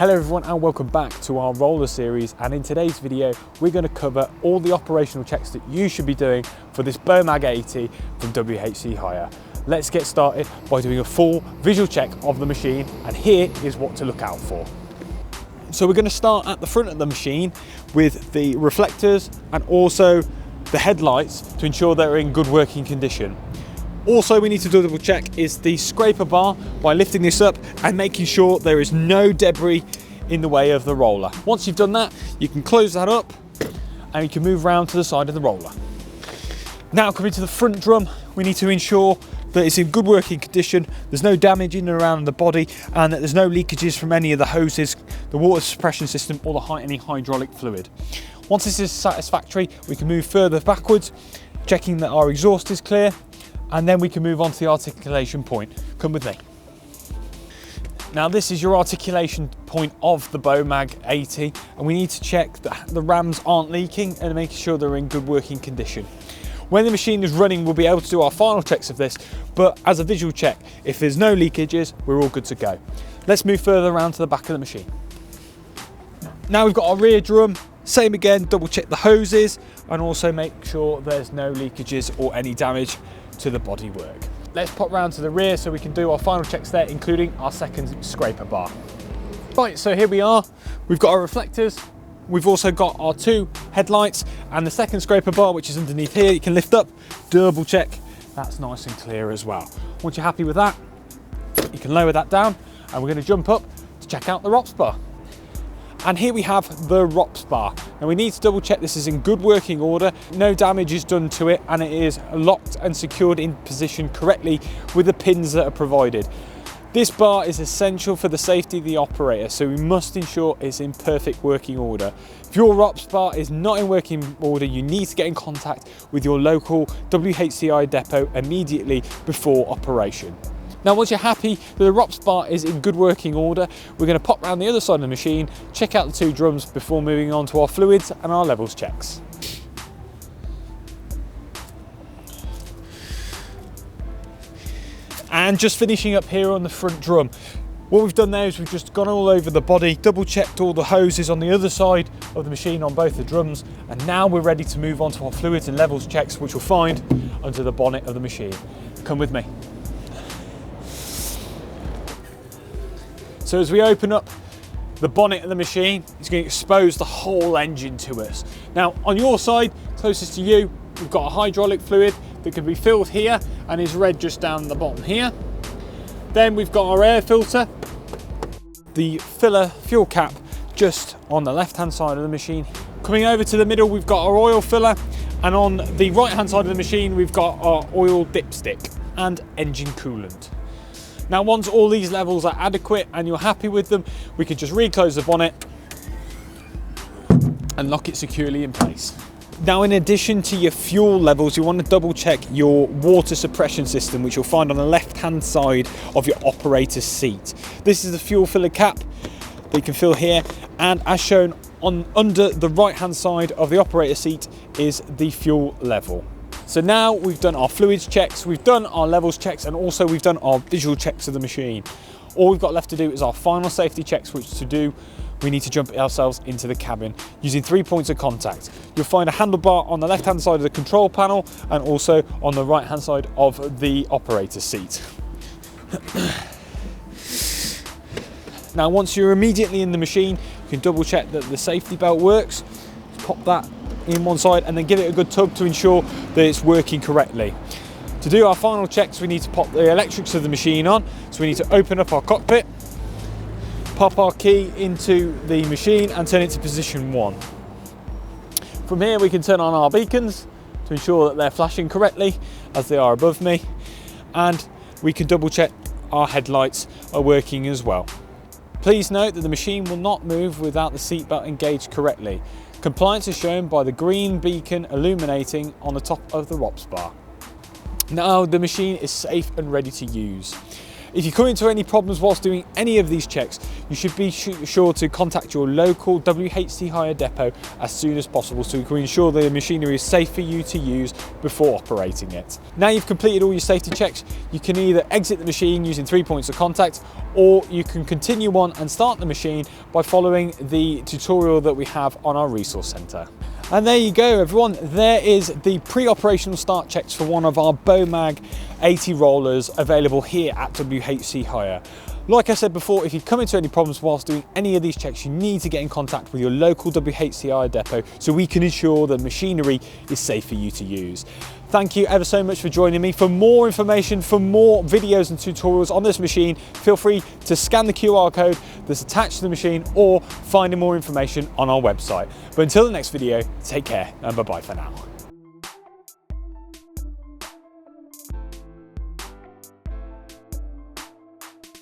Hello everyone and welcome back to our roller series, and in today's video we're going to cover all the operational checks that you should be doing for this Bomag 80 from WHC Hire. Let's get started by doing a full visual check of the machine, and here is what to look out for. So we're going to start at the front of the machine with the reflectors and also the headlights to ensure they're in good working condition. Also, we need to double check is the scraper bar by lifting this up and making sure there is no debris in the way of the roller. Once you've done that, you can close that up and you can move around to the side of the roller. Now coming to the front drum, we need to ensure that it's in good working condition, there's no damage in and around the body, and that there's no leakages from any of the hoses, the water suppression system, or any hydraulic fluid. Once this is satisfactory, we can move further backwards, checking that our exhaust is clear, and then we can move on to the articulation point. Come with me. Now this is your articulation point of the Bomag 80, and we need to check that the rams aren't leaking and making sure they're in good working condition. When the machine is running, we'll be able to do our final checks of this, but as a visual check, if there's no leakages, we're all good to go. Let's move further around to the back of the machine. Now we've got our rear drum. Same again, double check the hoses and also make sure there's no leakages or any damage to the bodywork. Let's pop round to the rear so we can do our final checks there, including our second scraper bar. Right, so here we are. We've got our reflectors. We've also got our two headlights and the second scraper bar, which is underneath here. You can lift up, double check. That's nice and clear as well. Once you're happy with that, you can lower that down, and we're going to jump up to check out the ROPS bar. And here we have the ROPS bar. Now we need to double check this is in good working order, no damage is done to it, and it is locked and secured in position correctly with the pins that are provided. This bar is essential for the safety of the operator, so we must ensure it's in perfect working order. If your ROPS bar is not in working order, you need to get in contact with your local WHCI depot immediately before operation. Now once you're happy that the ROPS bar is in good working order, we're going to pop around the other side of the machine, check out the two drums before moving on to our fluids and our levels checks. And just finishing up here on the front drum. What we've done there is we've just gone all over the body, double checked all the hoses on the other side of the machine on both the drums, and now we're ready to move on to our fluids and levels checks, which you'll find under the bonnet of the machine. Come with me. So as we open up the bonnet of the machine, it's going to expose the whole engine to us. Now on your side, closest to you, we've got a hydraulic fluid that can be filled here and is red just down the bottom here. Then we've got our air filter, the filler fuel cap just on the left hand side of the machine. Coming over to the middle, we've got our oil filler, and on the right hand side of the machine, we've got our oil dipstick and engine coolant. Now once all these levels are adequate and you're happy with them, we can just reclose the bonnet and lock it securely in place. Now in addition to your fuel levels, you want to double check your water suppression system, which you'll find on the left hand side of your operator's seat. This is the fuel filler cap that you can fill here, and as shown under the right hand side of the operator seat is the fuel level. So now we've done our fluids checks, we've done our levels checks, and also we've done our visual checks of the machine. All we've got left to do is our final safety checks, which to do, we need to jump ourselves into the cabin using 3 points of contact. You'll find a handlebar on the left-hand side of the control panel and also on the right-hand side of the operator's seat. Now, once you're immediately in the machine, you can double check that the safety belt works. Pop that in one side and then give it a good tug to ensure that it's working correctly. To do our final checks, we need to pop the electrics of the machine on. So we need to open up our cockpit, pop our key into the machine and turn it to position 1. From here we can turn on our beacons to ensure that they're flashing correctly as they are above me, and we can double check our headlights are working as well. Please note that the machine will not move without the seatbelt engaged correctly. Compliance is shown by the green beacon illuminating on the top of the ROPS bar. Now the machine is safe and ready to use. If you come into any problems whilst doing any of these checks, you should be sure to contact your local WHC hire depot as soon as possible so you can ensure the machinery is safe for you to use before operating it. Now you've completed all your safety checks, you can either exit the machine using 3 points of contact, or you can continue on and start the machine by following the tutorial that we have on our resource centre. And there you go everyone, there is the pre-operational start checks for one of our Bomag 80 rollers available here at WHC Hire. Like I said before, if you come into any problems whilst doing any of these checks, you need to get in contact with your local WHC Hire depot so we can ensure the machinery is safe for you to use. Thank you ever so much for joining me. For more information, for more videos and tutorials on this machine, feel free to scan the QR code that's attached to the machine or find more information on our website. But until the next video, take care and bye-bye for now.